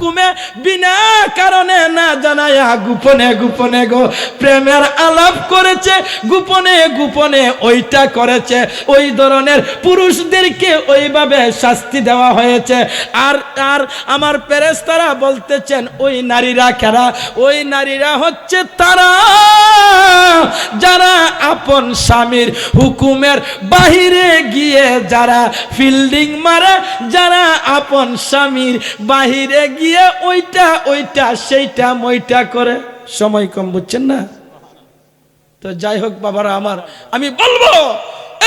কুমে বিনা কারণে না জানায়া গোপনে গোপনে গো প্রেমের আলাপ করেছে, গোপনে গোপনে ওইটা করেছে, ওই ধরনের পুরুষদেরকে ওইভাবে শাস্তি দেওয়া হয়েছে। আর আর আমার ফেরেশতারা বলতেছেন ওই নারীরা কারা? ওই নারীরা হচ্ছে তারা যারা আপন স্বামীর হুকুমের বাহিরে গিয়ে যারা ফিল্ডিং মারে, যারা আপন স্বামীর বাহিরে গিয়ে ওইটা ওইটা সেইটা মইটা করে। সময় কম, বুঝছেন না? তো যাই হোক বাবারা আমার, আমি বলবো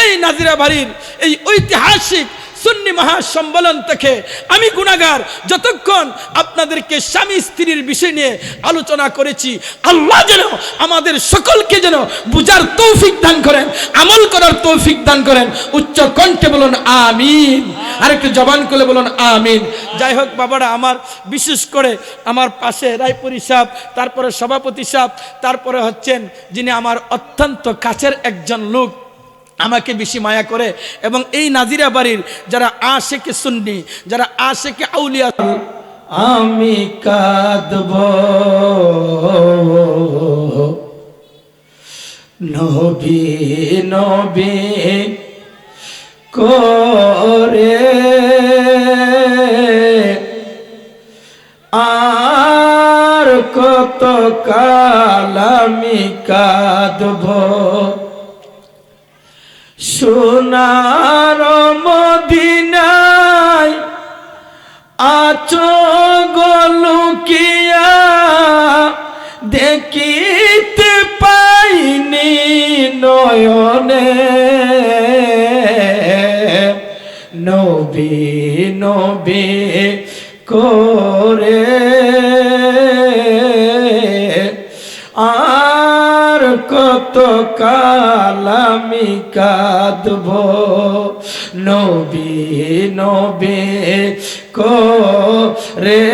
এই নাজিরা বাড়ির এই ঐতিহাসিক সুন্নি মহাসম্মেলন থেকে আমি গুনাহগার। যতক্ষণ আপনাদেরকে স্বামী স্ত্রীর বিষয় নিয়ে আলোচনা করেছি, আল্লাহ যেন আমাদের সকলকে যেন বুঝার তৌফিক দান করেন, আমল করার তৌফিক দান করেন। উচ্চ কণ্ঠে বলুন আমিন, আর একটু জবান খুলে বলুন আমিন। যাই হোক বাবারা আমার, বিশেষ করে আমার পাশে রায়পুরি সাহেব, তারপরে সভাপতি সাহেব, তারপরে হচ্ছেন যিনি আমার অত্যন্ত কাছের একজন লোক, আমাকে বেশি মায়া করে, এবং এই নাজিরা বাড়ির যারা আশেকে সুন্নি, যারা আশেকে আউলিয়া, আমি কাঁদব নবী নবী করে, আর কত কাল আমি কাঁদব সোনার মদিনায় আছো গো লুকিয়া, দেখিতে পাইনি নয়নে, নবী নবী করে, আর কত কাল আমি কাঁদব নবী নবী করে,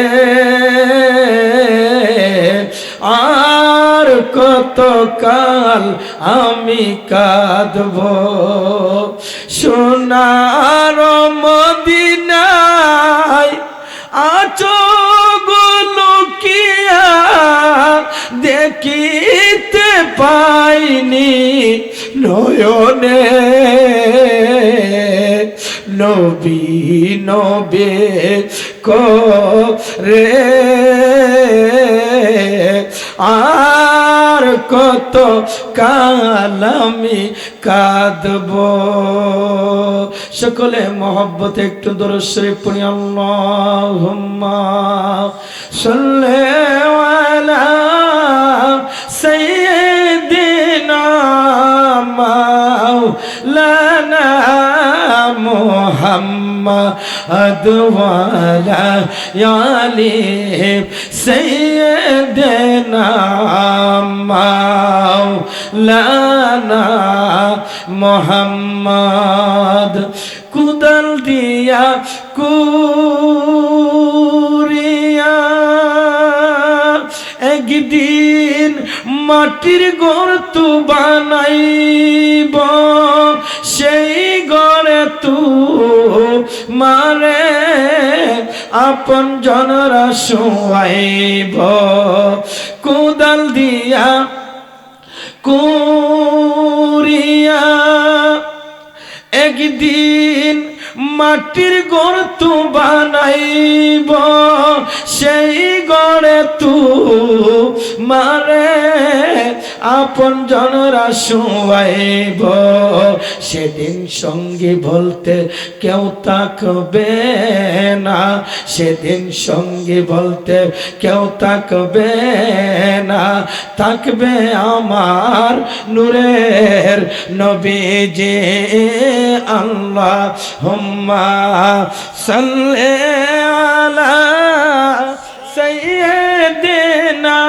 আর কত কাল আমি কাঁদব সোনার মদিনায় আছো গো লুকিয়া, দেখিতে পাইনি নয়নে, নবী নবী করে, আর কত কাল আমি কাঁদব। সকলে মহব্বতে একটু দরুদ শরীফ পড়ি। আল্লাহুম্মা সাল্লি আলা সাইয়্যিদিনা মাওলানা মুহাম্মদ ওয়া আলা আলি সাইয়্যিদিনা মাওলানা মুহাম্মদ। কুদাল দিয়া কুরিয়া একদিন মাটির গর্ত বানাইব, সেই ঘরে তু মারে আপন জনরা শোয়াইব। কুদাল দিয়া কুরিয়া একদিন মাটির গর্ত বানাইব, সেই গড়ে তু মারে আপন জনরা শোয়াইব। সেদিন সঙ্গী বলতে কেউ থাকবে না, সেদিন সঙ্গী বলতে কেউ থাকবে না, থাকবে আমার নূরের নবীজি। আল্লাহুম্মা সাল্লি আলা সাইয়্যিদিনা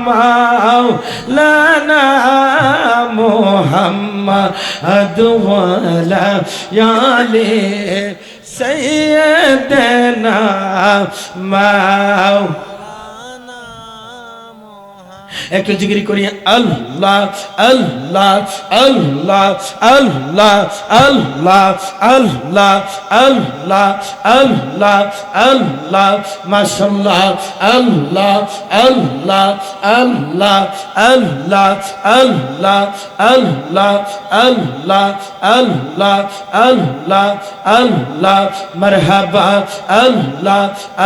মাওলানা মুহাম্মদ ওয়া আলা আলি সাইয়্যিদিনা মাওলানা। একটু জিকির করি আল্লাহ আল্লাহ আল্লাহ আল্লাহ আল্লাহ আল্লাহ আল্লাহ আল্লাহ আল্লাহ মাশাআল্লাহ আল্লাহ আল্লাহ আল্লাহ আল্লাহ আল্লাহ আল্লাহ আল্লাহ আল্লাহ আল্লাহ আল্লাহ মারহাবা আল্লাহ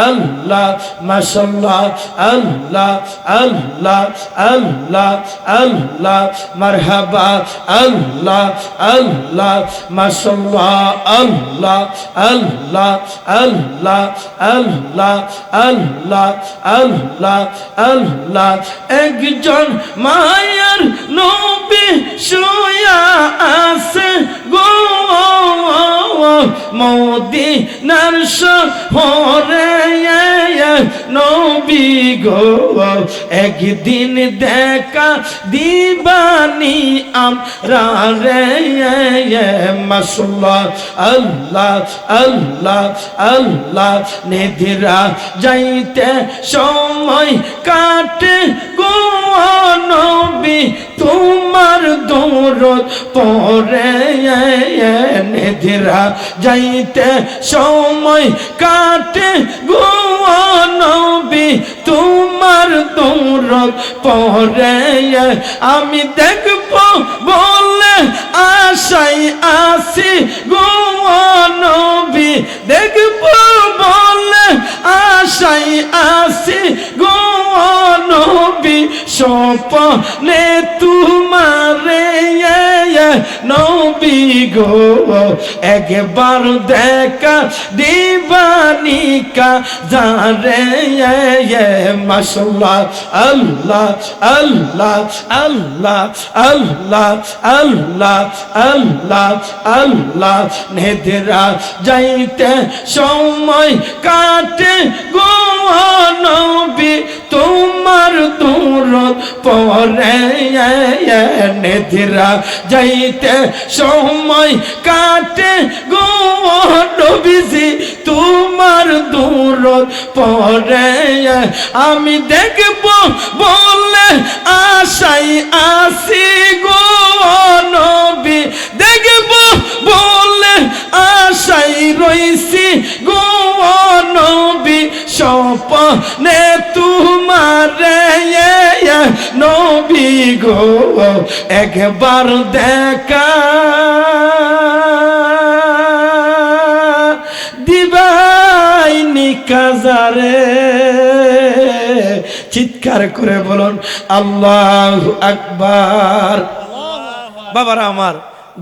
আল্লাহ মাশাআল্লাহ আল্লাহ আল্লাহ আল্লাহ আল্লাহ মারহাবা আল্লাহ আল্লাহ মাশাআল্লাহ আল্লাহ আল্লাহ আল্লাহ আল্লাহ আল্লাহ আল্লাহ আল্লাহ একজন মায়ার নবী শুয়া আছে গো মদিনার শহরে নবী গো একদিন দেখা দিবানি আমরা রে মাশাআল্লাহ আল্লাহ আল্লাহ আল্লাহ নিদ্রা যাইতে সময় কাটে গো নবী তোমার দৌলত পরে নিদ্রা যাইতে সময় কাটে গো নবী তোমার দৌলত পরে আমি দেখব বলে আশাই আসি গো নবী দেখব বলে আশাই আসি গো নবী স্বপ্নে তোমারে নবী গো একবার দেখা দিবানিকা জারে মাশাআল্লাহ আল্লাহ আল্লাহ আল্লাহ আল্লাহ আল্লাহ আল্লাহ আল্লাহ নিদ্রা যাইতে সময় কাটে গো নবী তোমার দৌলত পরে নিদ্রা যাইতে সময় কাটে গো নবীজি তোমার দৌলত পরে আমি দেখব বলে আশাই আসি গো নবী দেখব বলে আশাই রইছি গো নবী স্বপ্নে তোমারে নবী গো একবার দেখা দিবাইনি কাজারে চিৎকার করে বলুন আল্লাহু আকবার। বাবারা আমার,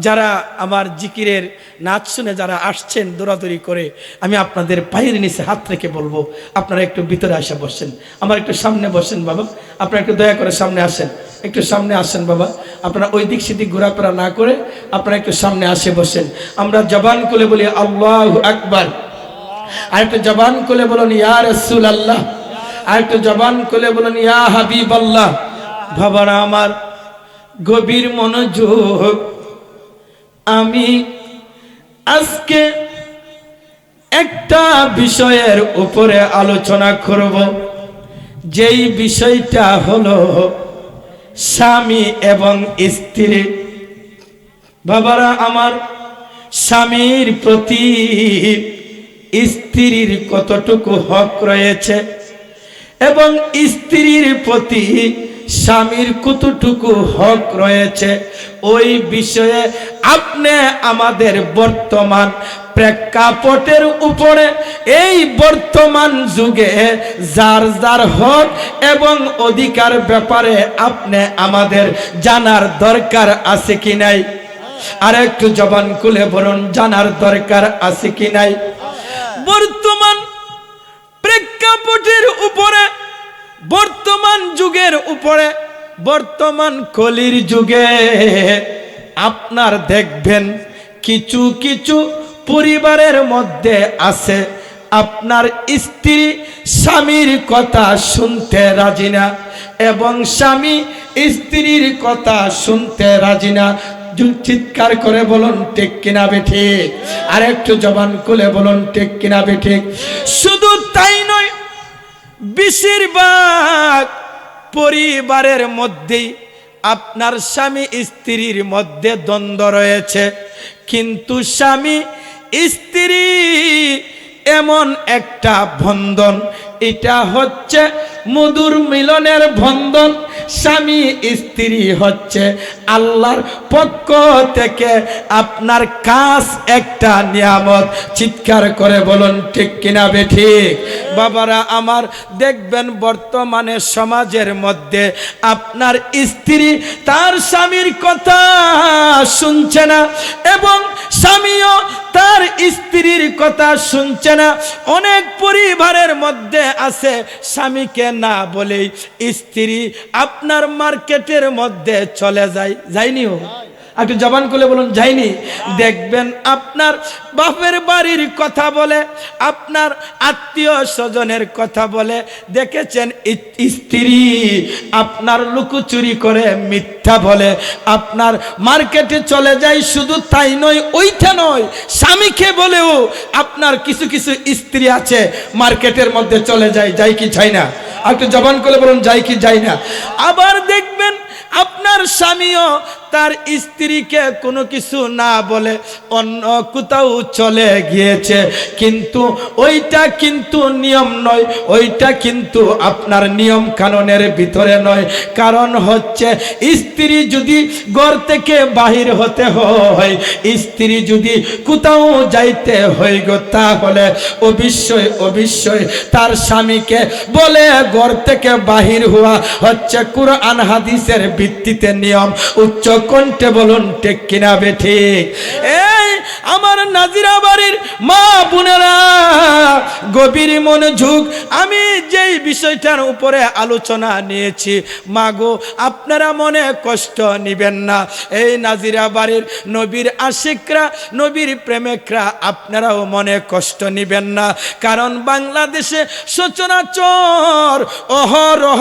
যারা আমার জিকিরের নাচ শুনে যারা আসছেন দৌড়াদৌড়ি করে, আমি আপনাদের পায়ের নিচে হাত রেখে বলবো আপনারা একটু ভিতরে আসে বসেন, আমার একটু সামনে বসেন বাবা, আপনারা একটু দয়া করে সামনে আসেন, একটু সামনে আসেন বাবা, আপনারা ওই দিক সেদিক ঘোরাফেরা না করে আপনারা একটু সামনে আসে বসেন। আমরা জবান খুলে বলি আল্লাহু আকবার, আর একটু জবান খুলে বলুন ইয়া রাসূলুল্লাহ, আর একটু জবান খুলে বলুন ইয়া হাবিবাল্লাহ। বাবারা আমার, গভীর মনোযোগ, আমি আজকে একটা বিষয়ের উপরে আলোচনা করব, যেই বিষয়টা হলো স্বামী এবং স্ত্রী। বাবারা আমার, স্বামীর প্রতি স্ত্রীর কতটুকু হক রয়েছে এবং স্ত্রীর প্রতি স্বামীর কতটুকু হক রয়েছে, ওই বিষয়ে আপনি আমাদের বর্তমান প্রেক্ষাপটের উপরে এই বর্তমান যুগে যার যার হক এবং অধিকার ব্যাপারে আপনি আমাদের জানার দরকার আছে কি নাই? আর একটু জবান খুলে বলুন জানার দরকার আছে কি নাই? বর্তমান প্রেক্ষাপটের উপরে, বর্তমান যুগের উপরে, বর্তমান কলির যুগে আপনার দেখবেন কিছু কিছু পরিবারের মধ্যে আছে আপনার স্ত্রী স্বামীর কথা শুনতে রাজি না এবং স্বামী স্ত্রীর কথা শুনতে রাজি না। চিৎকার করে বলুন ঠিক কিনা বেঠিক? আর একটু জবান খুলে বলুন ঠিক কিনা বেঠিক? শুধু তাই নয়, বেশিরভাগ পরিবারের মধ্যেই আপনার স্বামী স্ত্রীর মধ্যে দ্বন্দ্ব রয়েছে, কিন্তু স্বামী স্ত্রী এমন একটা বন্ধন, এটা হচ্ছে মধুর মিলনের বন্ধন। স্বামী স্ত্রী হচ্ছে আল্লাহর পক্ষ থেকে আপনার কাজ একটা নিয়ামত। চিৎকার করে বলুন ঠিক কিনা বেঠিক? বাবারা আমার, দেখবেন বর্তমানে সমাজের মধ্যে আপনার স্ত্রী তার স্বামীর কথা শুনছে না এবং স্বামীও তার স্ত্রীর কথা শুনছে না। অনেক পরিবারের মধ্যে আছে স্বামীকে না বলেই স্ত্রী আপনার মার্কেটের মধ্যে চলে যায়। যায়নিও? একটু জবান খুলে বলুন যায়নি? দেখবেন আপনার বাপের বাড়ির কথা বলে, আপনার আত্মীয় স্বজনের কথা বলে, দেখেছেন স্ত্রী আপনার লুকোচুরি করে মিথ্যা বলে আপনার মার্কেটে চলে যায়। শুধু তাই নয়, ওইটা নয়, স্বামীকে বলেও আপনার কিছু কিছু স্ত্রী আছে মার্কেটের মধ্যে চলে যায়। যাই কি যায় না? একটু জবান করে বলুন যায় কি যায় না? আবার দেখবেন আপনার স্বামীও তার স্ত্রীকে কোনো কিছু না বলে অন্য কোথাও চলে গিয়েছে, কিন্তু ওইটা কিন্তু নিয়ম নয়, ওইটা কিন্তু আপনার নিয়ম কানুনের ভিতরে নয়। কারণ হচ্ছে স্ত্রী যদি ঘর থেকে বাহির হতে হয়, স্ত্রী যদি কোথাও যাইতে হয় গো, তাহলে অবশ্যই অবশ্যই তার স্বামীকে বলে ঘর থেকে বাহির হওয়া হচ্ছে কুরআন হাদিসের ভিত্তিতে নিয়ম। উচ্চ কণ্ঠে বলুন ঠিক কিনা বেঠিক? এই আমার নাজিরা বাড়ির মা বোনেরা, গভীর মনোযোগ, আমি যেই বিষয়টার উপরে আলোচনা নিয়েছি, মাগো আপনারা মনে কষ্ট নিবেন না। এই নাজিরা বাড়ির নবীর আশিকরা, নবীর প্রেমিকরা, আপনারাও মনে কষ্ট নিবেন না। কারণ বাংলাদেশে সচরাচর অহরহ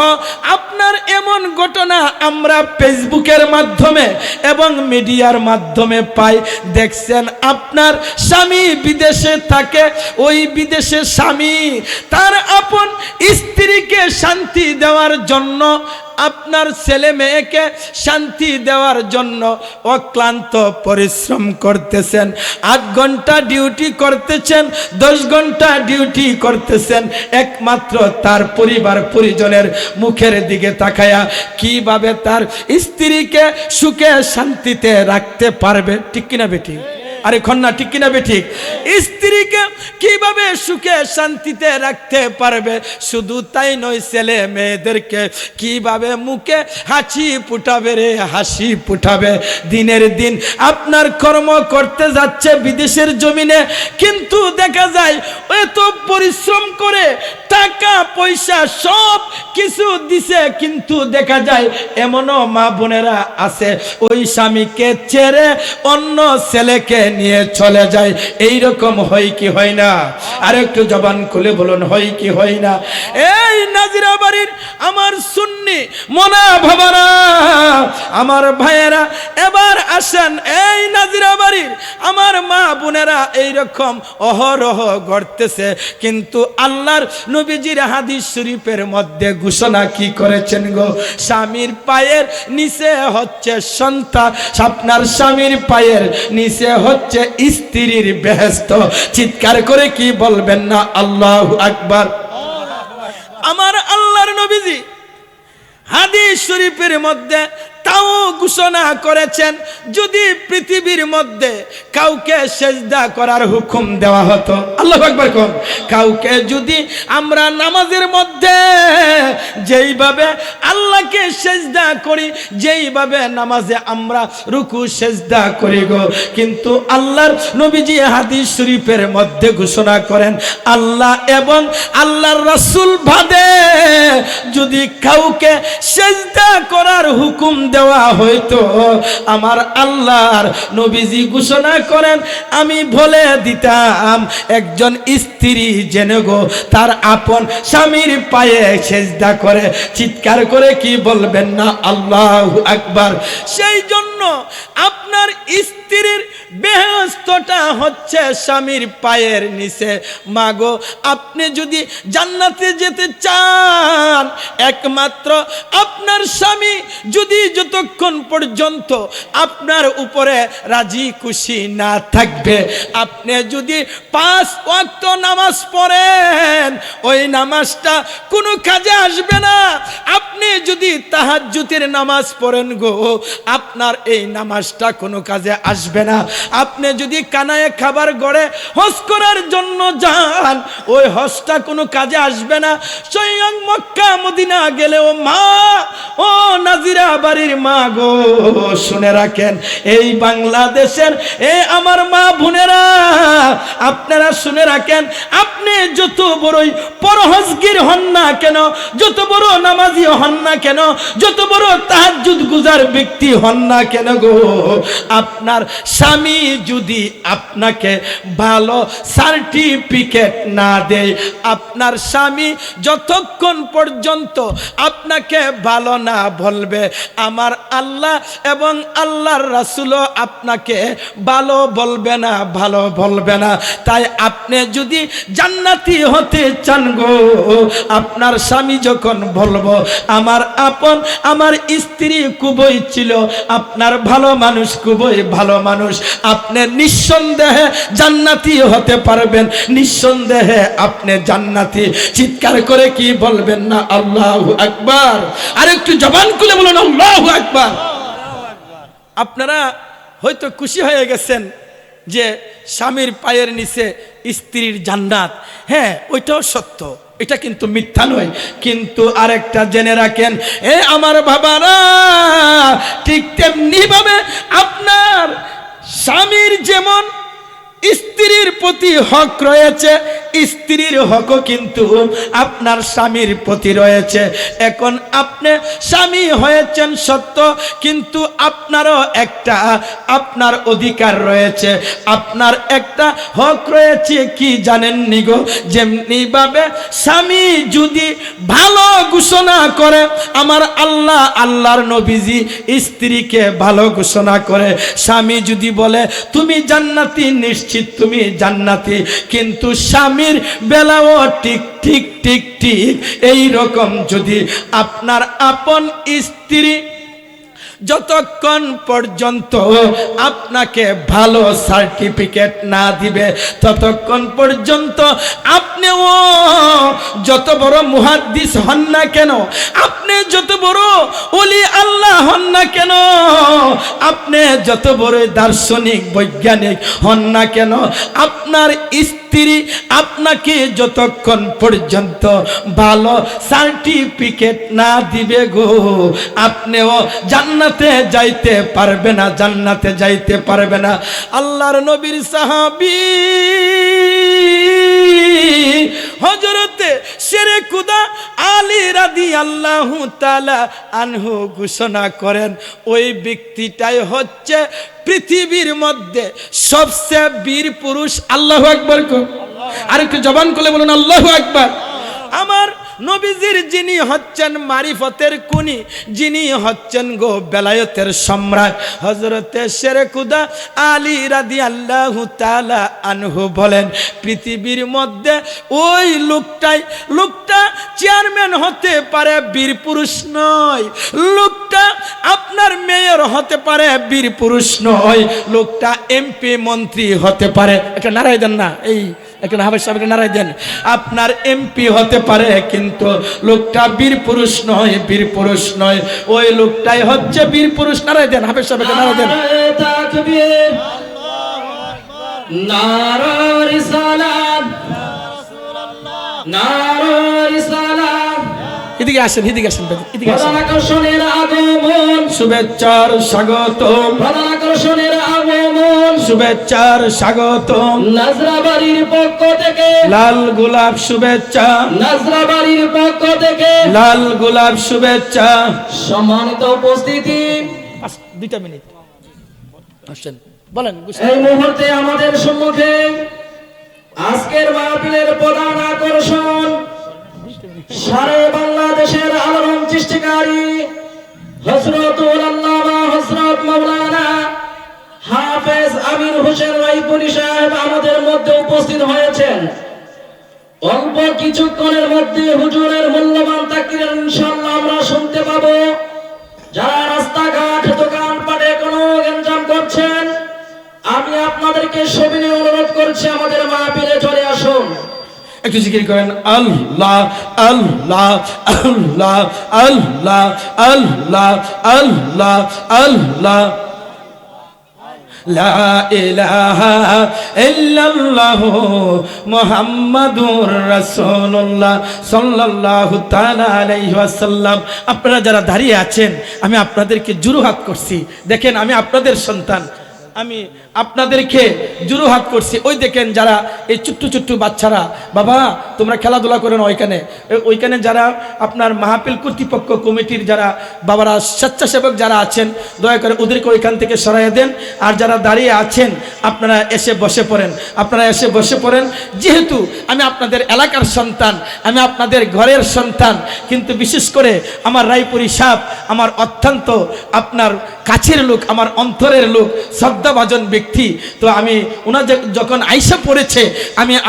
আপনার এমন ঘটনা আমরা ফেসবুকের মাধ্যমে এবং মিডিয়ার মাধ্যমে পাই। দেখছেন আপনার স্বামী বিদেশে থাকে, ওই বিদেশে স্বামী তার আপন স্ত্রীকে শান্তি দেওয়ার জন্য, আপনার ছেলে মেয়েকে শান্তি দেওয়ার জন্য অক্লান্ত পরিশ্রম করতেছেন। 8 ঘন্টা ডিউটি করতেছেন, 10 ঘন্টা ডিউটি করতেছেন, একমাত্র তার পরিবার পরিজনের মুখের দিকে তাকায়া কিভাবে তার স্ত্রীকে সুখে শান্তিতে রাখতে পারবে। ঠিক কিনা বেটি? আরে খন্না ঠিক কিনা বেঠিক? স্ত্রীকে কিভাবে সুখে শান্তিতে রাখতে পারবে, শুধু তাই নয়, ছেলে মেয়েদেরকে কিভাবে মুখে হাসি ফুটাবে রে, হাসি ফুটাবে। দিনের দিন আপনার কর্ম করতে যাচ্ছে বিদেশের জমিনে, কিন্তু দেখা যায় এত পরিশ্রম করে টাকা পয়সা সব কিছু দিছে, কিন্তু দেখা যায় এমনও মা বোনেরা আছে ওই স্বামীকে ছেড়ে অন্য ছেলেকে নিয়ে চলে যায়। এই রকম হয় কি হয় না? আর একটু জবান খুলে বলুন হয় কি হয় না? এই নাজিরা বাড়ির আমার সুন্নি মোনা ভাবারা, আমার ভাইয়েরা, এবার আসেন এই নাজিরা বাড়ির আমার মা বোনেরা এই রকম অহরহ ঘটতেছে, কিন্তু আল্লাহর নবীজির হাদিস শরীফের মধ্যে ঘোষণা কি করেছেন গো? স্বামীর পায়ের নিচে হচ্ছে সন্তান, আপনার স্বামীর পায়ের নিচে হচ্ছে স্ত্রীর বেহেশত। চিৎকার করে কি বলবেন না আল্লাহু আকবার? আমার আল্লাহর নবীজি হাদিস শরীফের মধ্যে তাও ঘোষণা করেছেন, যদি পৃথিবীর মধ্যে কাউকে সেজদা করার হুকুম দেওয়া হতো, আল্লাহু আকবার কোন, কাউকে যদি আমরা নামাজের মধ্যে যেইভাবে আল্লাহকে সেজদা করি, যেইভাবে নামাজে আমরা রুকু সেজদা করি গো, কিন্তু আল্লাহর নবীজি হাদিস শরীফের মধ্যে ঘোষণা করেন, আল্লাহ এবং আল্লাহর রাসূল বাদে যদি কাউকে সেজদা করার হুকুম দেওয়া হয়তো, আমার আল্লাহর নবীজি ঘোষণা করেন, আমি বলে দিতাম একজন স্ত্রী যেন গো তার আপন স্বামীর পায়ে সেজদা করে। চিৎকার করে কি বলবেন না আল্লাহু আকবার? সেই জন্য আপনার স্ত্রী স্ত্রীর বেহেশতটা হচ্ছে স্বামীর পায়ের নিচে। মাগো, আপনি যদি জান্নাতে যেতে চান, একমাত্র আপনার স্বামী যদি যতক্ষণ পর্যন্ত আপনার উপরে রাজি খুশি না থাকবে, আপনি যদি 5 ওয়াক্ত নামাজ পড়েন, ওই নামাজটা কোনো কাজে আসবে না। আপনি যদি তাহাজ্জুদের নামাজ পড়েন গো, আপনার এই নামাজটা কোনো কাজে আসবে না। আপনি যদি কানায় খাবার গড়ে হজ করার জন্য যান, ওই হজটা কোনো কাজে আসবে না। স্বয়ং মক্কা মদিনা গেলেও মা, ও নাজিরা বাড়ির মা গো, শুনে রাখেন, এই বাংলাদেশের আমার মা বোনেরা, আপনারা শুনে রাখেন, আপনি যত বড়ই পরহেজগার হন না কেন, যত বড় নামাজি হন না কেন, যত বড় তাহাজ্জুদ গুজার ব্যক্তি হন না কেন গো, আপনার স্বামী যদি আপনাকে ভালো সার্টিফিকেট না দেয়, আপনার স্বামী যতক্ষণ পর্যন্ত আপনাকে ভালো না বলবে, আমার আল্লাহ এবং আল্লাহর রাসূলও আপনাকে ভালো বলবে না, ভালো বলবে না। তাই আপনি যদি জান্নাতি হতে চান গো, আপনার স্বামী যখন বলবো আমার আপন, আমার স্ত্রী খুবই ছিল আপনার ভালো মানুষ, খুবই ভালো মানুষ, আপনি নিঃসন্দেহে জান্নাতি হতে পারবেন, নিঃসন্দেহে আপনি জান্নাতি। চিৎকার করে কি বলবেন না আল্লাহু আকবার? আর একটু জবান খুলে বলুন আল্লাহু আকবার। আপনারা হয়তো খুশি হয়ে গেছেন যে স্বামীর পায়ের নিচে স্ত্রীর জান্নাত। হ্যাঁ, ওইটাও সত্য, এটা কিন্তু মিথ্যা নয়। কিন্তু আরেকটা জেনে রাখেন, আমার বাবারা, ঠিক তেমনি ভাবে আপনার স্বামীর যেমন স্ত্রীর প্রতি হক রয়েছে, স্ত্রীর হকও কিন্তু আপনার স্বামীর প্রতি রয়েছে। এখন আপনি স্বামী হয়েছেন সত্য, কিন্তু আপনারও একটা আপনার অধিকার রয়েছে, আপনার একটা হক রয়েছে। কি জানেননি গো? যেমনি ভাবে স্বামী যদি ভালো ঘোষণা করে, আমার আল্লাহ, আল্লাহর নবীজি স্ত্রীকে ভালো ঘোষণা করে। স্বামী যদি বলে তুমি জান্নাতি, নিশ্চিত তুমি জান্নাতি, কিন্তু স্বামীর বেলাও ঠিক ঠিক ঠিক ঠিক এই রকম যদি আপনার আপন স্ত্রী যতক্ষণ পর্যন্ত আপনাকে ভালো সার্টিফিকেট না দিবে, ততক্ষণ পর্যন্ত আপনিও যত বড় মুহাদ্দিস হন না কেন, আপনি যত বড় ওলি আল্লাহ হন না কেন, আপনি যত বড় দার্শনিক বৈজ্ঞানিক হন না কেন, আপনার স্ত্রী আপনাকে যতক্ষণ পর্যন্ত ভালো সার্টিফিকেট না দিবে গো, আপনিও জান্নাতে যাইতে পারবে না, জান্নাতে যাইতে পারবে না। আল্লাহর নবীর সাহাবী হযরতে শেরে খুদা আলী রাদিয়াল্লাহু তাআলা আনহু ঘোষণা করেন, ওই ব্যক্তিটাই হচ্ছে পৃথিবীর মধ্যে সবচেয়ে বীর পুরুষ। আল্লাহু আকবার। আর একটু জবান খুলে বলুন আল্লাহু আকবার। আমার নবীজির যিনি হচ্ছেন মারিফতের কুনি, যিনি হচ্ছেন গো বেলায়েতের সম্রাট, হযরতে শেরে খুদা আলী রাদিয়াল্লাহু তাআলা আনহু বলেন, পৃথিবীর মধ্যে ওই লোকটা চেয়ারম্যান হতে পারে, বীর পুরুষ নয়। লোকটা আপনার মেয়র হতে পারে, বীর পুরুষ নয়। লোকটা এমপি মন্ত্রী হতে পারে। একটা নারাই দেন না, এই একটা হাফেজ সাহেবকে নারাই দেন। আপনার এমপি হতে পারে, কিন্তু লোকটা বীর পুরুষ নয়, বীর পুরুষ নয়। ওই লোকটাই হচ্ছে বীর পুরুষ। নারাই দেন, হাফেজ সাহেবকে নারাই দেন। নারা রিসালাত, নারা রিসালাত। এদিকে আসেন, এদিকে আসেন, এদিকে আসেন। আকর্ষণের আগমন, শুভেচ্ছার স্বাগতম। আকর্ষণের আগমন, শুভেচ্ছার স্বাগতম। নাজরাবাড়ির পক্ষ থেকে লাল গোলাপ শুভেচ্ছা, নাজরাবাড়ির পক্ষ থেকে লাল গোলাপ শুভেচ্ছা। সম্মানিত উপস্থিতি, 2 মিনিট আসেন, বলেন। এই মুহূর্তে আমাদের সম্মুখে আজকের মাহফিলের প্রধান আকর্ষণ, সারা বাংলাদেশের আলোড়ন সৃষ্টিকারী হযরতুল আল্লামা হযরত মাওলানা হাফেজ রায়পুরি সাহেব আমাদের মধ্যে উপস্থিত হয়েছেন। অল্প কিছুক্ষণের মধ্যে হুজুরের মূল্যবান তাকরীর ইনশাআল্লাহ আমরা শুনতে পাবো। যারা রাস্তাঘাট দোকানপাটে কোনো গঞ্জাম করছেন, আমি আপনাদেরকে সবিনয় অনুরোধ করছি আমাদের মাহফিলে চলে আসুন। একটু জিকির করেন আল্লাহ আল্লাহ আল্লাহ আল্লাহ আল্লাহ আল্লাহ আল্লাহ লা ইলাহা ইল্লাল্লাহু মুহাম্মাদুর রাসূলুল্লাহ সাল্লাল্লাহু তাআলা আলাইহি ওয়াসাল্লাম। আপনারা যারা দাঁড়িয়ে আছেন, আমি আপনাদেরকে জুরুহাত করছি। দেখেন, আমি আপনাদের সন্তান, আমি আপনাদেরকে জুরুহাত করছি। ওই দেখেন যারা এই ছোট্ট ছোট্ট বাচ্চারা, বাবা তোমরা খেলাধুলা করে না, ওইখানে যারা আপনার মাহফিল কর্তৃপক্ষ কমিটির যারা বাবারা, স্বেচ্ছাসেবক যারা আছেন, দয়া করে ওদেরকে ওইখান থেকে সরাইয়া দেন। আর যারা দাঁড়িয়ে আছেন আপনারা এসে বসে পড়েন। যেহেতু আমি আপনাদের এলাকার সন্তান, আমি আপনাদের ঘরের সন্তান, কিন্তু বিশেষ করে আমার রায়পুরি সাহেব আমার অত্যন্ত আপনার কাছের লোক, আমার অন্তরের লোক, শ্রদ্ধাভাজন ব্যক্তি। তো আমি ওনার যখন আইসা পড়েছে,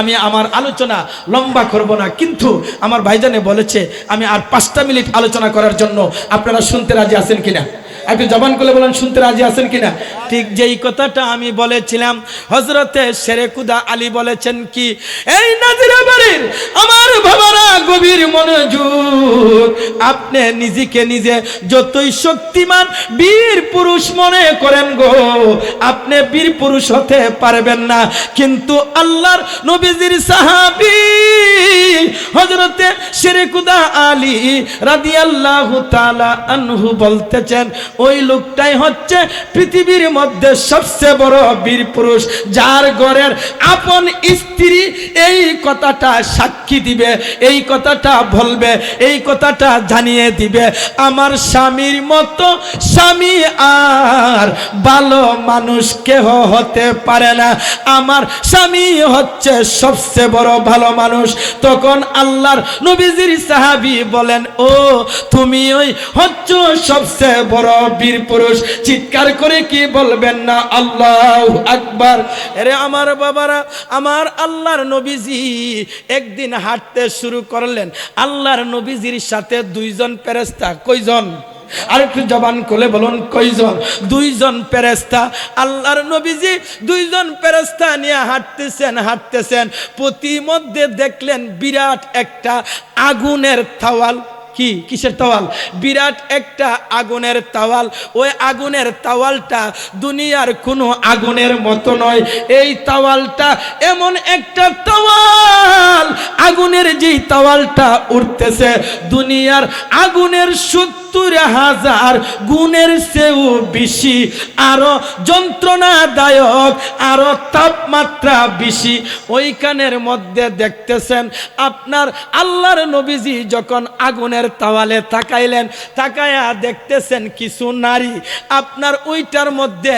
আমি আমার আলোচনা লম্বা করব না, কিন্তু আমার ভাইজানে বলেছে আমি আর 5টা মিনিট আলোচনা করার জন্য। আপনারা শুনতে রাজি আছেন কিনা? একটু জবান করে বলেন, শুনতে রাজি আছেন কিনা? ঠিক যেই কথাটা আমি বলেছিলাম, হযরতে শেরে খুদা আলী বলেছেন কি, এই নাজিরা বাড়ির আমার বাবারা গভীর মনোযোগ, আপনি নিজেকে নিজে যতই শক্তিমান বীর পুরুষ মনে করেন গো, আপনি বীর পুরুষ হতে পারবেন না। কিন্তু আল্লাহর নবীজির সাহাবী হযরতে শেরে খুদা আলী রাদিয়াল্লাহু তাআলা আনহু বলতেছেন, ওই লোকটাই হচ্ছে পৃথিবীর মধ্যে সবচেয়ে বড় বীর পুরুষ, যার ঘরের আপন স্ত্রী এই কথাটা সাক্ষী দিবে, এই কথাটা বলবে, এই কথাটা জানিয়ে দিবে, আমার স্বামীর মতো স্বামী আর ভালো মানুষ কেহ হতে পারে না, আমার স্বামী হচ্ছে সবচেয়ে বড় ভালো মানুষ। তখন আল্লাহর নবীজির সাহাবী বলেন, ও তুমি ওই হচ্ছ সবচেয়ে বড় বীর পুরুষ। চিৎকার করে কি বলবেন না আল্লাহু আকবার? আরে আমার বাবারা, আমার আল্লাহর নবীজি একদিন হাঁটতে শুরু করলেন। আল্লাহর নবীজির সাথে 2জন ফেরেশতা। কয়জন? আরেকটু জবান খুলে বলুন, কয়জন? 2জন ফেরেশতা। আল্লাহর নবীজি 2জন ফেরেশতা নিয়ে হাঁটতেছেন। প্রতিমধ্যে দেখলেন বিরাট একটা আগুনের তাওয়াল। কিসের তাওয়াল? বিরাট একটা আগুনের তাওয়াল। ওই আগুনের তাওয়ালটা দুনিয়ার কোনো আগুনের মতো নয়। এই তাওয়ালটা এমন একটা তাওয়াল, আগুনের যেই তাওয়ালটা উঠতেছে দুনিয়ার আগুনের 70,000 গুণের চেয়েও বেশি, আরো যন্ত্রণাদায়ক, আরো তাপমাত্রা বেশি। ওইখানের মধ্যে দেখতেছেন আপনার আল্লাহর নবীজি যখন আগুনের তাওয়ালে তাকাইলেন, তাকায়া দেখতেছেন কিছু নারী আপনার ওইটার মধ্যে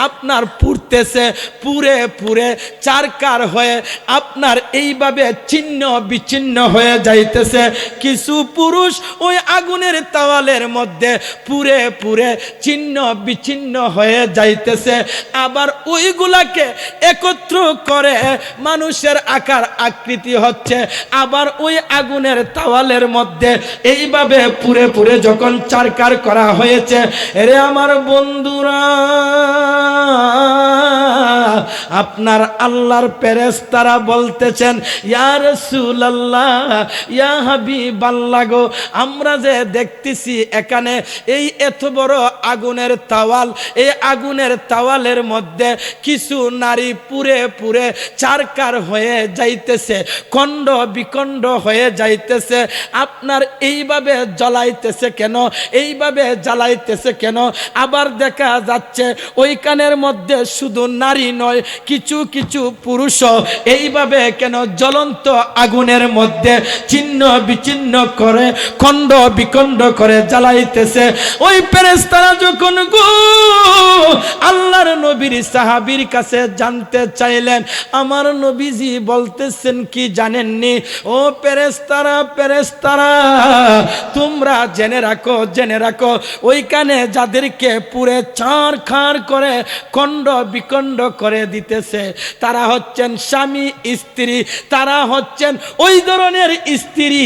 আপনার পুড়তেছে, পুরে চারকার হয়ে আপনার এইভাবে ছিন্ন বিচ্ছিন্ন হয়ে যাইতেছে। কিছু পুরুষ ওই আগুনের তাওয়ালের মধ্যে পুরে ছিন্ন বিচ্ছিন্ন হয়ে যাইতেছে। আবার ওইগুলাকে একত্র করে মানুষের আকার আকৃতি হচ্ছে। আবার ওই আগুনের তাওয়ালের মধ্যে এইভাবে পুরে যখন চারকার করা হয়েছে, এরে আমার বন্ধুরা, আপনার আল্লাহর ফেরেশতারা বলতেছেন, ইয়া রাসূলুল্লাহ, ইয়া হাবিবাল্লাহ গো, আমরা যে দেখতেছি এখানে এই এত বড় আগুনের তাওয়াল, এই আগুনের তাওয়ালের মধ্যে কিছু নারী পুরে চারকার হয়ে যাইতেছে, খণ্ড বিখণ্ড হয়ে যাইতেছে। আপনার এইভাবে জ্বলাইতেছে কেন? এইভাবে জ্বালাইতেছে কেন? আবার দেখা যাচ্ছে ওইখানের মধ্যে শুধু নারী নয়, কিছু পুরুষও এইভাবে কেন জ্বলন্ত আগুনের মধ্যে ছিন্ন বিচ্ছিন্ন করে, খণ্ড বিখণ্ড করে জ্বালাইতেছে। ওই ফেরেশতারা যখন গো আল্লাহর নবীর সাহাবীর কাছে জানতে চাইলেন, আমার নবীজি বলতেছেন কি জানেননি? ও ফেরেশতারা, তোমরা জেনে রাখো ওইখানে যাদেরকে পুরে চারখার করে খণ্ড বিখণ্ড করে করে দিতেছে, তারা হচ্ছেন স্বামী স্ত্রী, তারা হচ্ছেন ওই ধরনের স্ত্রী,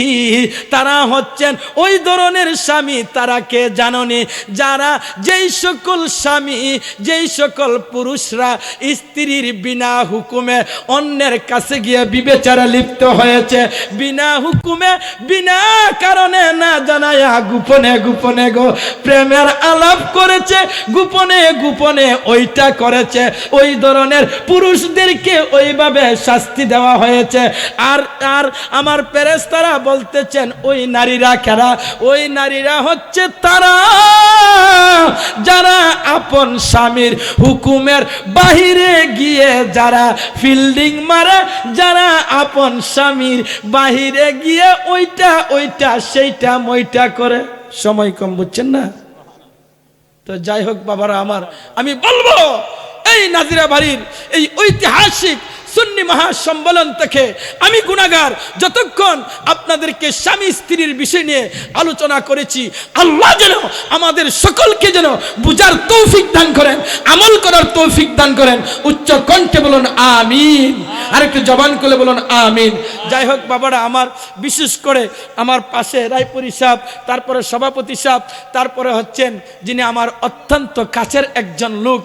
তারা হচ্ছেন ওই ধরনের স্বামী। তারা কে জাননি? যারা যেই সকল স্বামী, যেই সকল পুরুষরা স্ত্রীর বিনা হুকুমে অন্যের কাছে গিয়ে বিবেচারে লিপ্ত হয়েছে, বিনা হুকুমে বিনা কারণে না জানায়া গোপনে গোপনে গো প্রেমের আলাপ করেছে, গোপনে গোপনে ওইটা করেছে, ওই ধরনের পুরুষদেরকে ওইভাবে শাস্তি দেওয়া হয়েছে। আর আর আমার ফেরেশতারা বলতেছেন ওই নারীরা কারা? ওই নারীরা হচ্ছে তারা যারা আপন স্বামীর হুকুমের বাহিরে গিয়ে যারা ফিল্ডিং মারে, যারা আপন স্বামীর বাহিরে গিয়ে ওইটা সেইটা মইটা করে। সময় কম, বুঝছেন না? তো যাই হোক বাবারা আমার, আমি বলবো এই নাজিরা বাড়ির এই ঐতিহাসিক সুন্নি মহাসম্মেলন থেকে আমি গুনাহগার। যতক্ষণ আপনাদেরকে স্বামী স্ত্রীর বিষয় নিয়ে আলোচনা করেছি, আল্লাহ যেন আমাদের সকলকে যেন বুঝার তৌফিক দান করেন, আমল করার তৌফিক দান করেন। উচ্চ কণ্ঠে বলুন আমিন, আর একটু জবান করে বলুন আমিন। যাই হোক বাবারা আমার, বিশেষ করে আমার পাশে রায়পুরি সাহেব, তারপরে সভাপতি সাহেব, তারপরে হচ্ছেন যিনি আমার অত্যন্ত কাছের একজন লোক,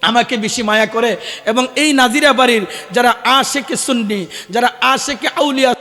আমাকে বেশি মায়া করে, এবং এই নাজিরা বাড়ির যারা আশেকে সুন্নি, যারা আশেকে আউলিয়া